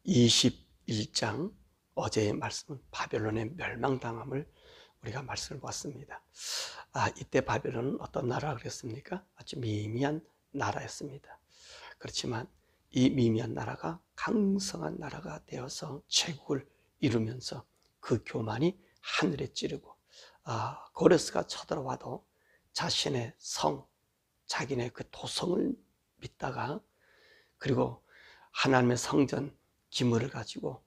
21장 어제의 말씀은 바벨론의 멸망당함을 우리가 말씀을 봤습니다. 이때 바벨론은 어떤 나라라 그랬습니까? 아주 미미한 나라였습니다. 그렇지만 이 미미한 나라가 강성한 나라가 되어서 제국을 이루면서 그 교만이 하늘에 찌르고 고레스가 쳐들어와도 자신의 성, 자기네 그 도성을 믿다가 그리고 하나님의 성전 기물을 가지고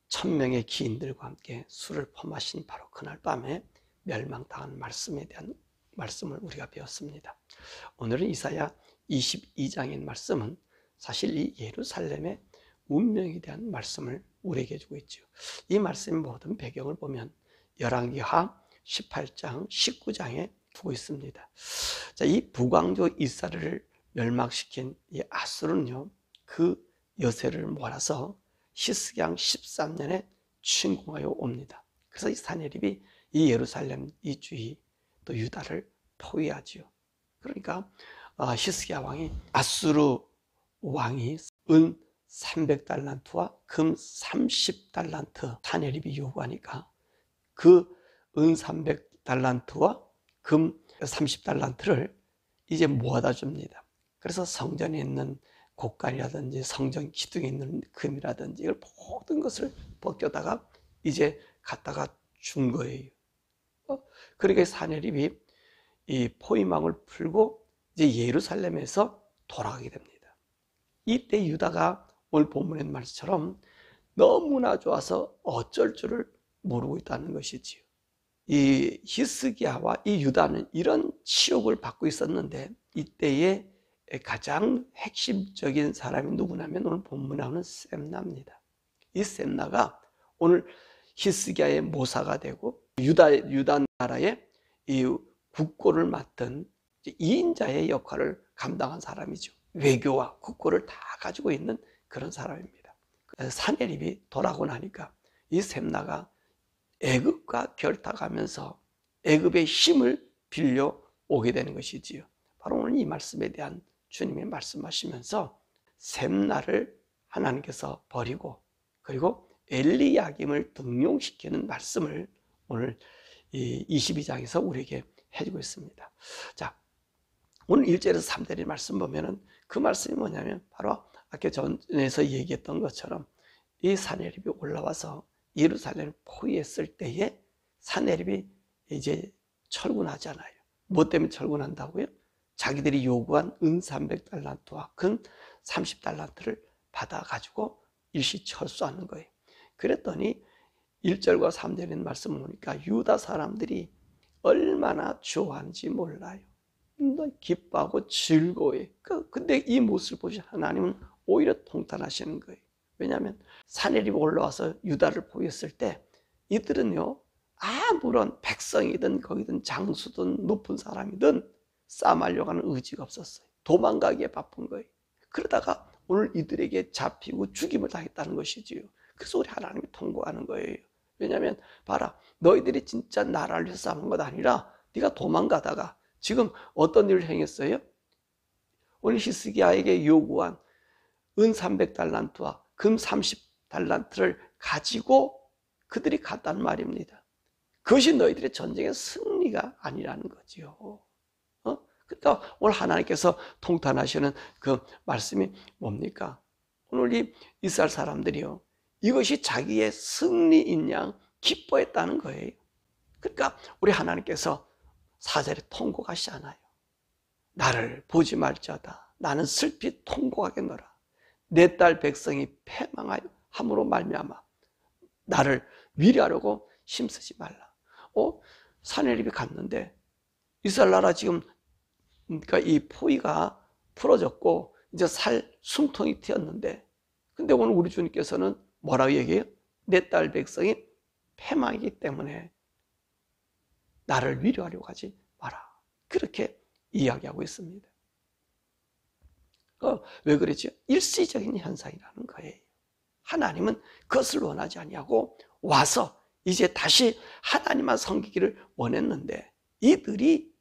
1000명의 기인들과 함께 술을 퍼마신 바로 그날 밤에 멸망당한 말씀에 대한 말씀을 우리가 배웠습니다. 오늘은 이사야 22장의 말씀은 사실 이 예루살렘의 운명에 대한 말씀을 우리에게 주고 있죠. 이 말씀의 모든 배경을 보면 열왕기하 18장, 19장에 두고 있습니다. 자, 이 북왕조 이스라엘을 멸망시킨 이 아수르는요, 그 여세를 몰아서 히스기야 13년에 침공하여 옵니다. 그래서 이 사내립이 이 예루살렘, 이 주위, 또 유다를 포위하지요. 그러니까 히스기야 왕이 아수르 왕이 은 300달란트와 금 30달란트 사내립이 요구하니까 그 은 300달란트와 금 30달란트를 이제 모아다 줍니다. 그래서 성전에 있는 곡간이라든지 성전 기둥에 있는 금이라든지 이걸 모든 것을 벗겨다가 이제 갖다가 준 거예요. 그러니까 사내립이 이 포위망을 풀고 이제 예루살렘에서 돌아가게 됩니다. 이때 유다가 오늘 본문의 말처럼 너무나 좋아서 어쩔 줄을 모르고 있다는 것이지요. 이 히스기야와 이 유다는 이런 치욕을 받고 있었는데 이때에 가장 핵심적인 사람이 누구냐면 오늘 본문에 나오는 셈나입니다. 이 셈나가 오늘 히스기야의 모사가 되고 유다 나라의 이 국고를 맡은 2인자의 역할을 감당한 사람이죠. 외교와 국고를 다 가지고 있는 그런 사람입니다. 사내립이 돌아오고 나니까 이 셈나가 애굽과 결탁하면서 애굽의 힘을 빌려 오게 되는 것이지요. 바로 오늘 이 말씀에 대한 주님이 말씀하시면서 셈나를 하나님께서 버리고 그리고 엘리야김을 등용시키는 말씀을 오늘 이 22장에서 우리에게 해주고 있습니다. 자, 오늘 1절에서 3절의 말씀 보면은 그 말씀이 뭐냐면 바로 아까 전에서 얘기했던 것처럼 이 사내립이 올라와서 예루살렘을 포위했을 때에 사내립이 이제 철군하잖아요. 뭐 때문에 철군한다고요? 자기들이 요구한 은 300달란트와 금 30달란트를 받아가지고 일시 철수하는 거예요. 그랬더니 1절과 3절의 말씀을 보니까 유다 사람들이 얼마나 좋아하는지 몰라요. 기뻐하고 즐거워요. 근데 이 모습을 보시 하나님은 오히려 통탄하시는 거예요. 왜냐하면 사내립이 올라와서 유다를 포위했을 때 이들은요, 아무런 백성이든 거기든 장수든 높은 사람이든 싸움하려고 하는 의지가 없었어요. 도망가기에 바쁜 거예요. 그러다가 오늘 이들에게 잡히고 죽임을 당했다는 것이지요. 그래서 우리 하나님이 통곡하는 거예요. 왜냐하면 봐라, 너희들이 진짜 나라를 위해서 싸우는 것 아니라 네가 도망가다가 지금 어떤 일을 행했어요? 오늘 히스기야에게 요구한 은 300달란트와 금 30달란트를 가지고 그들이 갔다는 말입니다. 그것이 너희들의 전쟁의 승리가 아니라는 거지요. 그러니까 오늘 하나님께서 통탄하시는 그 말씀이 뭡니까? 오늘 이 이스라엘 사람들이요, 이것이 자기의 승리인 양 기뻐했다는 거예요. 그러니까 우리 하나님께서 4절에 통곡하시잖아요. 나를 보지 말지어다. 나는 슬피 통곡하겠노라. 내 딸 백성이 패망하여 함으로 말미암아 나를 위로하려고 힘쓰지 말라. 사내립이 갔는데 이스라엘 나라 지금 그러니까 이 포위가 풀어졌고 이제 살 숨통이 트였는데 근데 오늘 우리 주님께서는 뭐라고 얘기해요? 내 딸 백성이 패망이기 때문에 나를 위로하려고 하지 마라. 그렇게 이야기하고 있습니다. 왜 그랬죠? 일시적인 현상이라는 거예요. 하나님은 그것을 원하지 아니하고 와서 이제 다시 하나님만 섬기기를 원했는데 이들이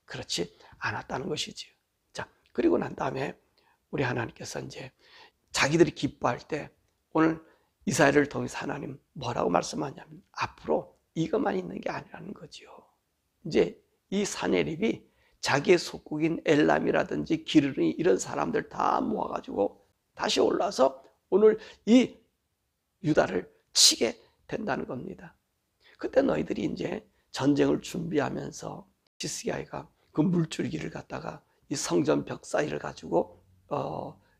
그렇지 않았다는 것이지요. 자, 그리고 난 다음에 우리 하나님께서 이제 자기들이 기뻐할 때 오늘 이사야를 통해서 하나님 뭐라고 말씀하냐면 앞으로 이것만 있는 게 아니라는 거죠. 이제 이 사내립이 자기의 속국인 엘람이라든지 기르니 이런 사람들 다 모아가지고 다시 올라서 오늘 이 유다를 치게 된다는 겁니다. 그때 너희들이 이제 전쟁을 준비하면서 히스기야가 그 물줄기를 갖다가 이 성전 벽 사이를 가지고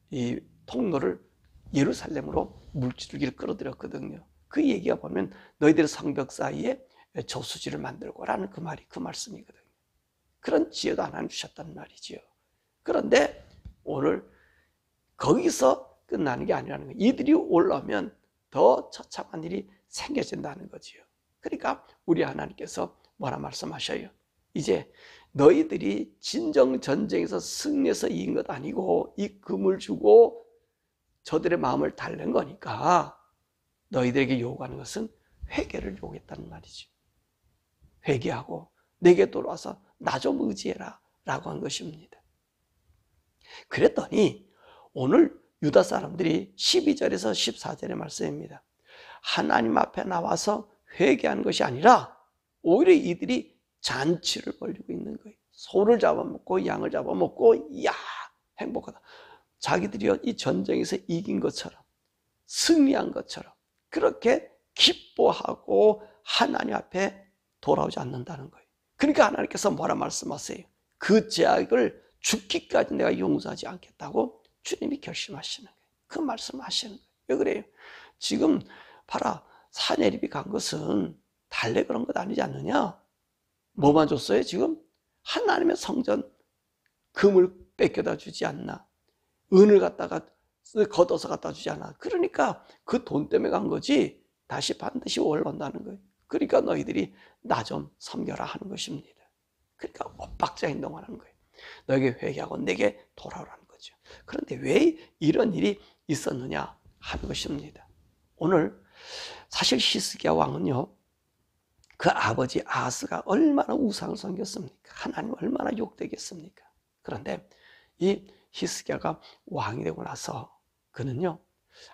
이 통로를 예루살렘으로 물줄기를 끌어들였거든요. 그 얘기가 보면 너희들의 성벽 사이에 저수지를 만들고라는 그 말이 그 말씀이거든요. 그런 지혜도 하나님 주셨단 말이지요. 그런데 오늘 거기서 끝나는 게 아니라는 거예요. 이들이 올라오면 더 처참한 일이 생겨진다는 거지요. 그러니까 우리 하나님께서 뭐라 말씀하셔요? 이제 너희들이 진정 전쟁에서 승리해서 이긴 것 아니고 이 금을 주고 저들의 마음을 달랜 거니까 너희들에게 요구하는 것은 회개를 요구했다는 말이죠. 회개하고 내게 돌아와서 나 좀 의지해라 라고 한 것입니다. 그랬더니 오늘 유다 사람들이 12절에서 14절의 말씀입니다. 하나님 앞에 나와서 회개하는 것이 아니라 오히려 이들이 잔치를 벌이고 있는 거예요. 소를 잡아먹고 양을 잡아먹고 이야 행복하다. 자기들이 이 전쟁에서 이긴 것처럼 승리한 것처럼 그렇게 기뻐하고 하나님 앞에 돌아오지 않는다는 거예요. 그러니까 하나님께서 뭐라 말씀하세요? 그 죄악을 죽기까지 내가 용서하지 않겠다고 주님이 결심하시는 거예요. 그 말씀을 하시는 거예요. 왜 그래요? 지금 봐라, 사내립이 간 것은 달래 그런 것 아니지 않느냐? 뭐만 줬어요? 지금 하나님의 성전 금을 뺏겨다 주지 않나? 은을 갖다가 걷어서 갖다 주지 않아. 그러니까 그 돈 때문에 간 거지 다시 반드시 올라온다는 거예요. 그러니까 너희들이 나 좀 섬겨라 하는 것입니다. 그러니까 엇박자 행동을 하는 거예요. 너에게 회개하고 내게 돌아오라는 거죠. 그런데 왜 이런 일이 있었느냐 하는 것입니다. 오늘 사실 히스기야 왕은요, 그 아버지 아하스가 얼마나 우상을 섬겼습니까? 하나님 얼마나 욕되겠습니까? 그런데 이 히스기야가 왕이 되고 나서 그는요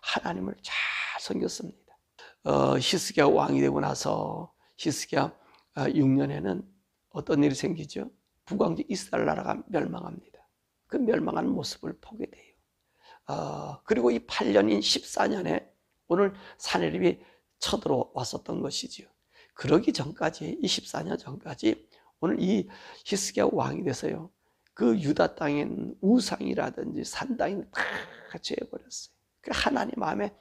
하나님을 잘 섬겼습니다. 히스기야 왕이 되고 나서 히스기야 6년에는 어떤 일이 생기죠? 북왕지 이스라엘 나라가 멸망합니다. 그 멸망하는 모습을 보게 돼요. 그리고 이 8년인 14년에 오늘 사내립이 쳐들어왔었던 것이지요. 그러기 전까지, 이 14년 전까지 오늘 이 히스기야 왕이 돼서요, 그 유다 땅엔 우상이라든지 산당을 다 제해버렸어요. 하나님 마음에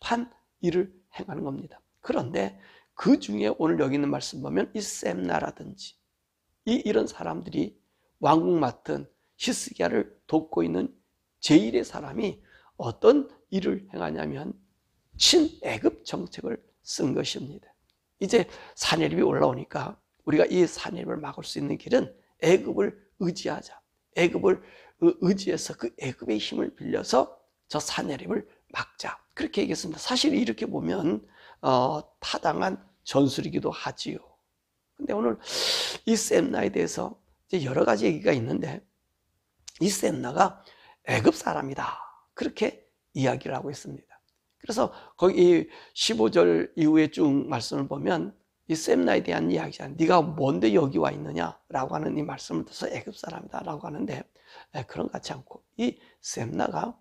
합한 일을 행하는 겁니다. 그런데 그 중에 오늘 여기 있는 말씀 보면 이 셈나라든지 이런 사람들이 왕국 맡은 히스기야를 돕고 있는 제1의 사람이 어떤 일을 행하냐면 친애굽 정책을 쓴 것입니다. 이제 사내립이 올라오니까 우리가 이 사내립을 막을 수 있는 길은 애굽을 의지하자. 애굽을 의지해서 그 애굽의 힘을 빌려서 저 사내립을 막자. 그렇게 얘기했습니다. 사실 이렇게 보면 타당한 전술이기도 하지요. 근데 오늘 이 셈나에 대해서 이제 여러 가지 얘기가 있는데 이 셈나가 애굽 사람이다. 그렇게 이야기를 하고 있습니다. 그래서 거기 15절 이후에 쭉 말씀을 보면 이 셈나에 대한 이야기잖아요. 네가 뭔데 여기 와 있느냐라고 하는 이 말씀을 들어서 애굽 사람이다라고 하는데 그런 것 같지 않고 이 셈나가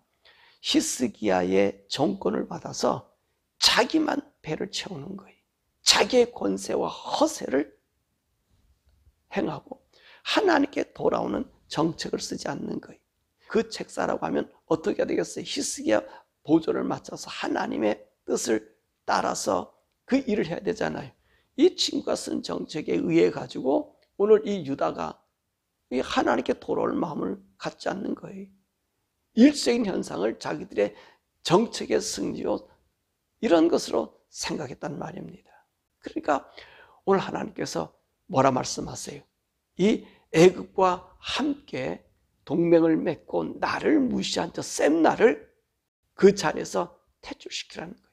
히스기야의 정권을 받아서 자기만 배를 채우는 거예요. 자기의 권세와 허세를 행하고 하나님께 돌아오는 정책을 쓰지 않는 거예요. 그 책사라고 하면 어떻게 되겠어요? 히스기야 보조를 맞춰서 하나님의 뜻을 따라서 그 일을 해야 되잖아요. 이 친구가 쓴 정책에 의해 가지고 오늘 이 유다가 하나님께 돌아올 마음을 갖지 않는 거예요. 일적인 현상을 자기들의 정책의 승리요 이런 것으로 생각했단 말입니다. 그러니까 오늘 하나님께서 뭐라 말씀하세요? 이 애굽과 함께 동맹을 맺고 나를 무시한 저 셈나를 그 자리에서 퇴출시키라는 거예요.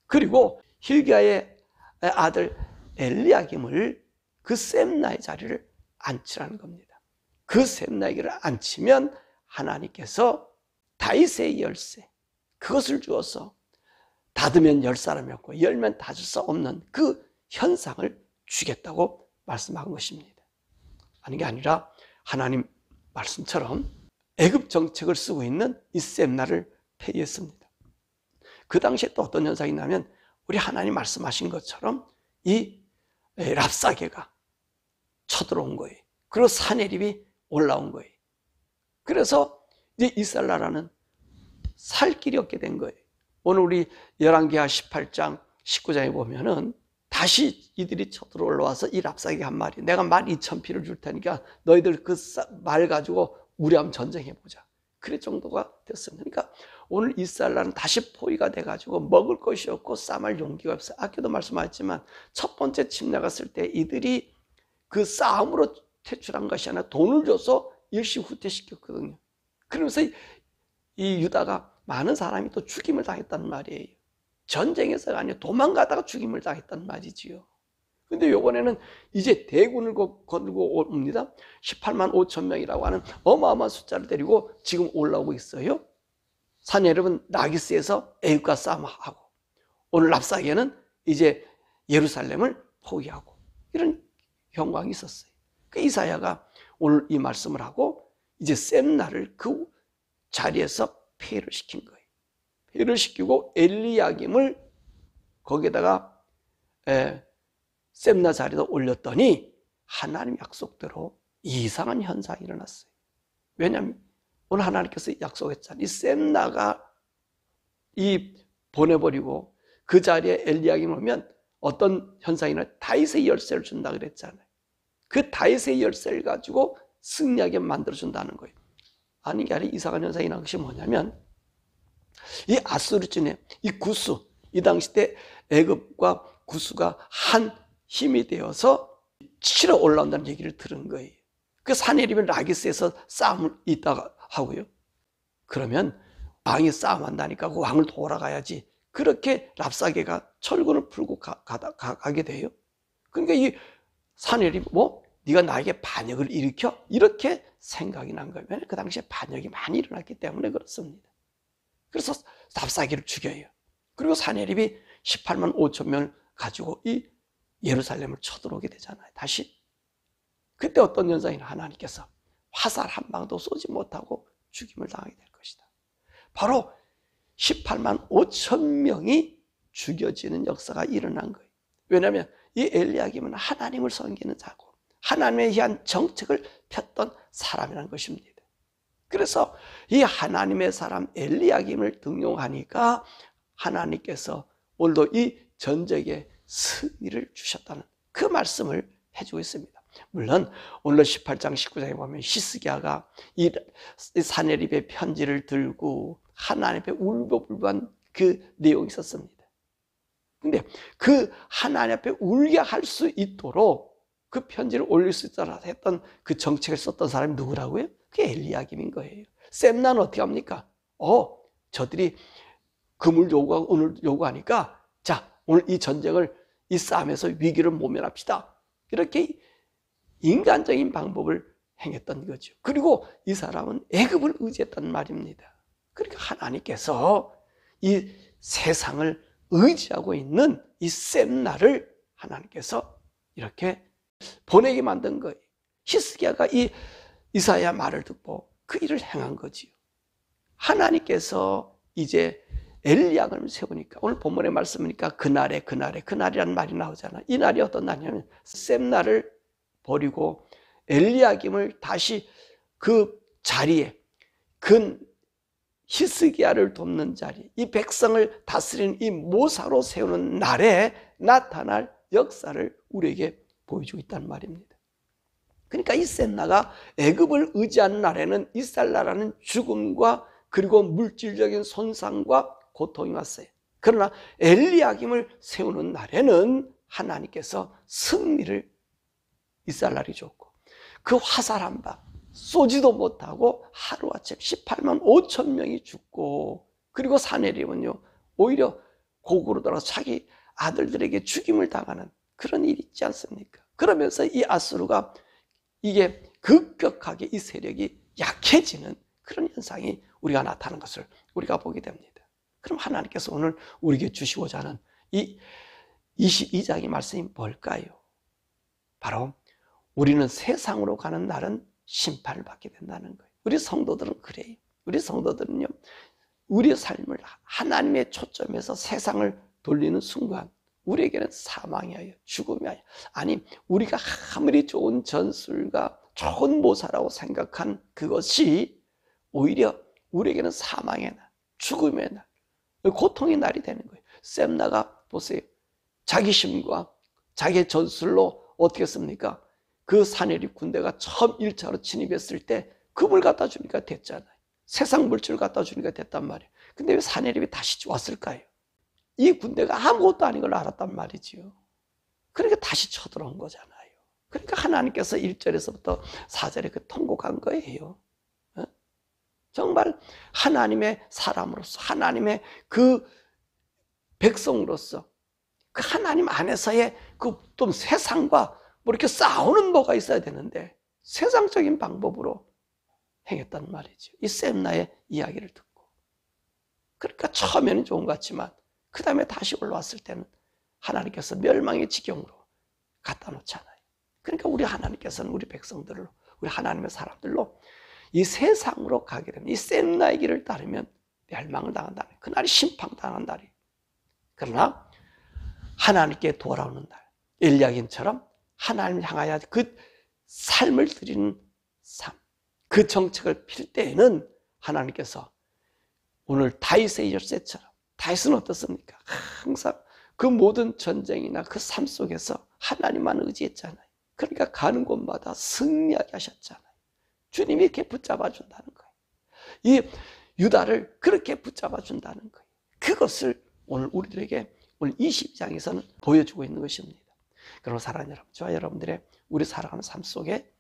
그리고 hil기야의 아들 엘리야김을 그 셈나의 자리를 앉히라는 겁니다. 그 셈나에게를 앉히면 하나님께서 다윗의 열쇠 그것을 주어서 닫으면 열 사람이 없고 열면 닫을 수 없는 그 현상을 주겠다고 말씀한 것입니다. 아닌 게 아니라 하나님 말씀처럼 애굽 정책을 쓰고 있는 이 셈나를 폐위했습니다. 그 당시에 또 어떤 현상이 있냐면 우리 하나님 말씀하신 것처럼 이 랍사게가 쳐들어온 거예요. 그리고 사내립이 올라온 거예요. 그래서 이제 이스라엘 나라는 살 길이 없게 된 거예요. 오늘 우리 열왕기하 18장 19장에 보면은 다시 이들이 쳐들어 올라와서 이 랍사게 한 마리, 내가 12,000피를 줄 테니까 너희들 그 말 가지고 우리 한번 전쟁해보자. 그럴 정도가 됐습니다. 그러니까 오늘 이스라엘 나라는 다시 포위가 돼가지고 먹을 것이 없고 싸움할 용기가 없어요. 아까도 말씀하셨지만 첫 번째 침략 갔을 때 이들이 그 싸움으로 퇴출한 것이 아니라 돈을 줘서 일시 후퇴시켰거든요. 그러면서 이 유다가 많은 사람이 또 죽임을 당했단 말이에요. 전쟁에서가 아니라 도망가다가 죽임을 당했단 말이지요. 근데 요번에는 이제 대군을 거두고 옵니다. 18만 5천 명이라고 하는 어마어마한 숫자를 데리고 지금 올라오고 있어요. 사내립은 라기스에서 애굽과 싸움하고, 오늘 랍사게는 이제 예루살렘을 포기하고, 이런 경황이 있었어요. 그 이사야가 오늘 이 말씀을 하고 이제 셈나를 그 자리에서 폐위를 시킨 거예요. 폐위를 시키고 엘리야김을 거기에다가 셈나 자리에다 올렸더니 하나님 약속대로 이상한 현상이 일어났어요. 왜냐하면 오늘 하나님께서 약속했잖아요. 이 셈나가 이 보내버리고 그 자리에 엘리야김을 오면 어떤 현상이나 다윗의 열쇠를 준다 그랬잖아요. 그 다윗의 열쇠를 가지고 승리하게 만들어준다는 거예요. 아닌 게 아니라 이상한 현상이 난 것이 뭐냐면 이 아수르진의 이 구수, 이 당시 때 애굽과 구수가 한 힘이 되어서 치러 올라온다는 얘기를 들은 거예요. 그 사내립은 라기스에서 싸움을 있다가 하고요. 그러면 왕이 싸움한다니까 그 왕을 돌아가야지. 그렇게 랍사게가 철군을 풀고 가게 돼요. 그러니까 이 사내립이 네가 나에게 반역을 일으켜? 이렇게 생각이 난 거예요. 왜냐하면 그 당시에 반역이 많이 일어났기 때문에 그렇습니다. 그래서 랍사게를 죽여요. 그리고 사내립이 18만 5천 명을 가지고 이 예루살렘을 쳐들어오게 되잖아요. 다시. 그때 어떤 현상이 하나님께서 화살 한 방도 쏘지 못하고 죽임을 당하게 될 것이다. 바로 18만 5천 명이 죽여지는 역사가 일어난 거예요. 왜냐하면 이 엘리야김은 하나님을 섬기는 자고 하나님에 의한 정책을 폈던 사람이라는 것입니다. 그래서 이 하나님의 사람 엘리야김을 등용하니까 하나님께서 오늘도 이 전쟁에 승리를 주셨다는 그 말씀을 해주고 있습니다. 물론 오늘 18장 19장에 보면 히스기야가 이 사내립의 편지를 들고 하나님 앞에 울고불고한 그 내용이 있었습니다. 근데 그 하나님 앞에 울게 할 수 있도록 그 편지를 올릴 수 있도록 했던 그 정책을 썼던 사람이 누구라고요? 그게 엘리야김인 거예요. 셈나는 어떻게 합니까? 저들이 금을 요구하고 은을 요구하니까 자, 오늘 이 전쟁을 이 싸움에서 위기를 모면합시다. 이렇게 인간적인 방법을 행했던 거죠. 그리고 이 사람은 애굽을 의지했단 말입니다. 그러니까 하나님께서 이 세상을 의지하고 있는 이 셈나를 하나님께서 이렇게 보내게 만든 거예요. 히스기야가 이 이사야 말을 듣고 그 일을 행한 거지요. 하나님께서 이제 엘리야김을 세우니까 오늘 본문의 말씀이니까 그날이라는 말이 나오잖아요. 이 날이 어떤 날이냐면 셈나를 버리고 엘리야김을 다시 그 자리에 히스기야를 돕는 자리, 이 백성을 다스리는 이 모사로 세우는 날에 나타날 역사를 우리에게 보여주고 있다는 말입니다. 그러니까 이 셈나가 애굽을 의지하는 날에는 이스라엘 나라는 죽음과 그리고 물질적인 손상과 고통이 왔어요. 그러나 엘리야김을 세우는 날에는 하나님께서 승리를 이스라엘 나라에 줬고 그 화살 한 방 쏘지도 못하고 하루아침 18만 5천 명이 죽고 그리고 사내립은요 오히려 고국으로 돌아서 자기 아들들에게 죽임을 당하는 그런 일이 있지 않습니까? 그러면서 이 아수르가 이게 급격하게 이 세력이 약해지는 그런 현상이 우리가 나타나는 것을 우리가 보게 됩니다. 그럼 하나님께서 오늘 우리에게 주시고자 하는 이 22장의 말씀이 뭘까요? 바로 우리는 세상으로 가는 날은 심판을 받게 된다는 거예요. 우리 성도들은 그래요. 우리 성도들은요, 우리의 삶을 하나님의 초점에서 세상을 돌리는 순간 우리에게는 사망이에요, 죽음이에요. 아니, 우리가 아무리 좋은 전술과 좋은 모사라고 생각한 그것이 오히려 우리에게는 사망의 날, 죽음의 날, 고통의 날이 되는 거예요. 셈나가 보세요. 자기 힘과 자기의 전술로 어떻게 했습니까? 그 사내립 군대가 처음 1차로 진입했을 때 금을 갖다 주니까 됐잖아요. 세상 물질을 갖다 주니까 됐단 말이에요. 근데 왜 사내립이 다시 왔을까요? 이 군대가 아무것도 아닌 걸 알았단 말이지요. 그러니까 다시 쳐들어온 거잖아요. 그러니까 하나님께서 1절에서부터 4절에 그 통곡한 거예요. 정말 하나님의 사람으로서, 하나님의 그 백성으로서, 그 하나님 안에서의 그 좀 세상과 뭐 이렇게 싸우는 뭐가 있어야 되는데 세상적인 방법으로 행했단 말이죠. 이 셈나의 이야기를 듣고. 그러니까 처음에는 좋은 것 같지만 그 다음에 다시 올라왔을 때는 하나님께서 멸망의 지경으로 갖다 놓잖아요. 그러니까 우리 하나님께서는 우리 백성들로, 우리 하나님의 사람들로 이 세상으로 가게 되면 이 셈나의 길을 따르면 멸망을 당한다는, 그날이 심판당한 날이에요. 그러나 하나님께 돌아오는 날, 엘리야김처럼 하나님을 향하여 그 삶을 드리는 삶, 그 정책을 필 때에는 하나님께서 오늘 다윗의 열쇠처럼, 다윗은 어떻습니까? 항상 그 모든 전쟁이나 그 삶 속에서 하나님만 의지했잖아요. 그러니까 가는 곳마다 승리하게 하셨잖아요. 주님이 이렇게 붙잡아 준다는 거예요. 이 유다를 그렇게 붙잡아 준다는 거예요. 그것을 오늘 우리들에게 오늘 22장에서는 보여주고 있는 것입니다. 그러나 사랑하는 여러분, 저와 여러분들의 우리 살아가는 삶 속에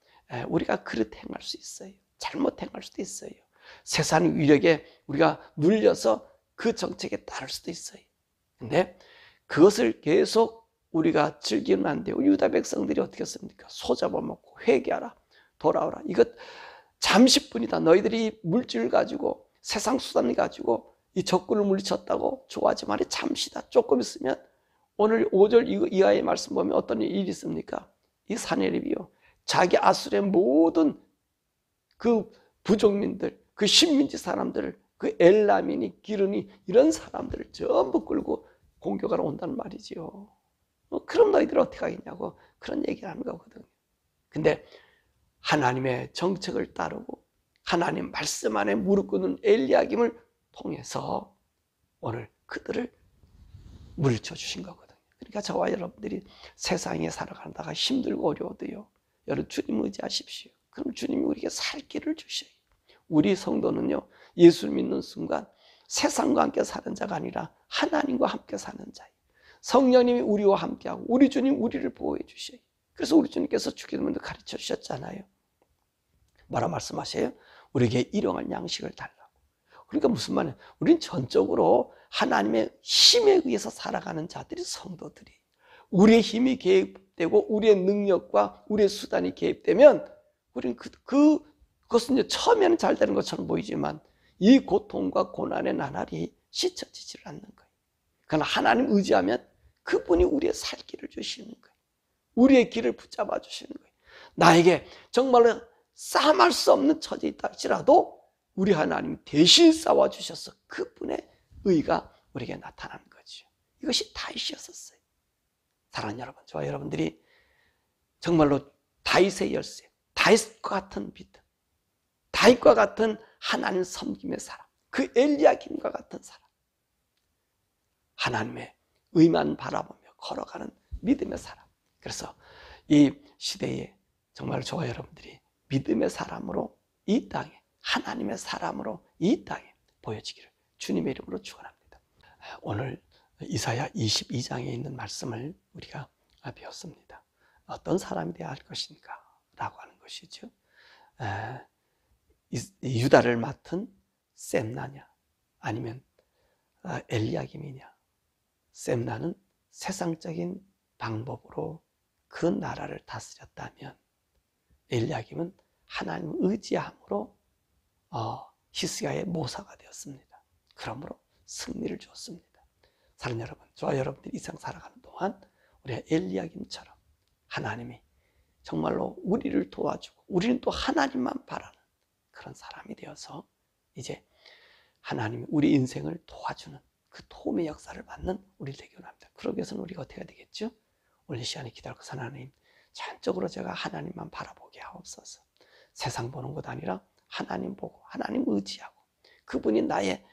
우리가 그릇 행할 수 있어요. 잘못 행할 수도 있어요. 세상 위력에 우리가 눌려서 그 정책에 따를 수도 있어요. 근데 그것을 계속 우리가 즐기면 안 돼요. 유다 백성들이 어떻게 했습니까? 소잡아먹고 회개하라, 돌아오라. 이것 잠시뿐이다. 너희들이 물질을 가지고 세상 수단을 가지고 이 적군을 물리쳤다고 좋아하지 말이 잠시다. 조금 있으면 오늘 5절 이하의 말씀 보면 어떤 일이 있습니까? 이 사내립이요, 자기 아수르의 모든 그 부족민들, 그 식민지 사람들을, 그 엘라민이, 기르니 이런 사람들을 전부 끌고 공격하러 온다는 말이지요. 그럼 너희들 어떻게 하겠냐고 그런 얘기를 하는 거거든요. 근데 하나님의 정책을 따르고 하나님 말씀 안에 무릎 꿇는 엘리야김을 통해서 오늘 그들을 물리쳐 주신 거거든요. 그러니까 저와 여러분들이 세상에 살아가다가 힘들고 어려워도요, 여러분 주님 의지하십시오. 그럼 주님이 우리에게 살 길을 주셔요. 우리 성도는요, 예수 믿는 순간 세상과 함께 사는 자가 아니라 하나님과 함께 사는 자예요. 성령님이 우리와 함께하고 우리 주님 우리를 보호해 주셔요. 그래서 우리 주님께서 주기도문도 가르쳐 주셨잖아요. 뭐라 말씀하세요? 우리에게 일용할 양식을 달라고. 그러니까 무슨 말이에요? 우리는 전적으로 하나님의 힘에 의해서 살아가는 자들이 성도들이, 우리의 힘이 개입되고 우리의 능력과 우리의 수단이 개입되면 우리는 그것은 이제 처음에는 잘 되는 것처럼 보이지만 이 고통과 고난의 나날이 씻어지지를 않는 거예요. 그러나 하나님 의지하면 그분이 우리의 살 길을 주시는 거예요. 우리의 길을 붙잡아 주시는 거예요. 나에게 정말로 싸움할 수 없는 처지에 있다 할지라도 우리 하나님 대신 싸워주셔서 그분의 의가 우리에게 나타나는 거죠. 이것이 다윗이었어요. 사랑하는 여러분, 저와 여러분들이 정말로 다윗의 열쇠, 다윗과 같은 믿음, 다윗과 같은 하나님 섬김의 사람, 그 엘리야김과 같은 사람, 하나님의 의만 바라보며 걸어가는 믿음의 사람. 그래서 이 시대에 정말 저와 여러분들이 믿음의 사람으로 이 땅에, 하나님의 사람으로 이 땅에 보여지기를 주님의 이름으로 축원합니다. 오늘 이사야 22장에 있는 말씀을 우리가 배웠습니다. 어떤 사람이 되어야 할 것인가 라고 하는 것이죠. 유다를 맡은 셈나냐 아니면 엘리야김이냐. 셈나는 세상적인 방법으로 그 나라를 다스렸다면 엘리야김은 하나님을 의지함으로 히스기야의 모사가 되었습니다. 그러므로 승리를 주었습니다. 사랑하는 여러분, 저와 여러분들이 이 세상 살아가는 동안 우리가 엘리야김처럼 하나님이 정말로 우리를 도와주고 우리는 또 하나님만 바라는 그런 사람이 되어서 이제 하나님이 우리 인생을 도와주는 그 도움의 역사를 받는 우리 되기 원합니다. 그러기 위해서는 우리가 어떻게 해야 되겠죠? 오늘 이 시간에 기도할 것은 하나님, 전적으로 제가 하나님만 바라보게 하옵소서. 세상 보는 것 아니라 하나님 보고 하나님 의지하고 그분이 나의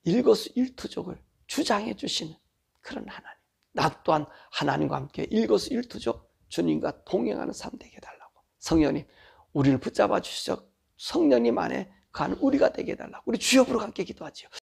일거수일투족을 주장해 주시는 그런 하나님, 나 또한 하나님과 함께 일거수일투족 주님과 동행하는 삶 되게 해달라고. 성령님, 우리를 붙잡아 주시죠. 성령님 안에 그 한 우리가 되게 해달라고. 우리 주여 부르고 함께 기도하지요.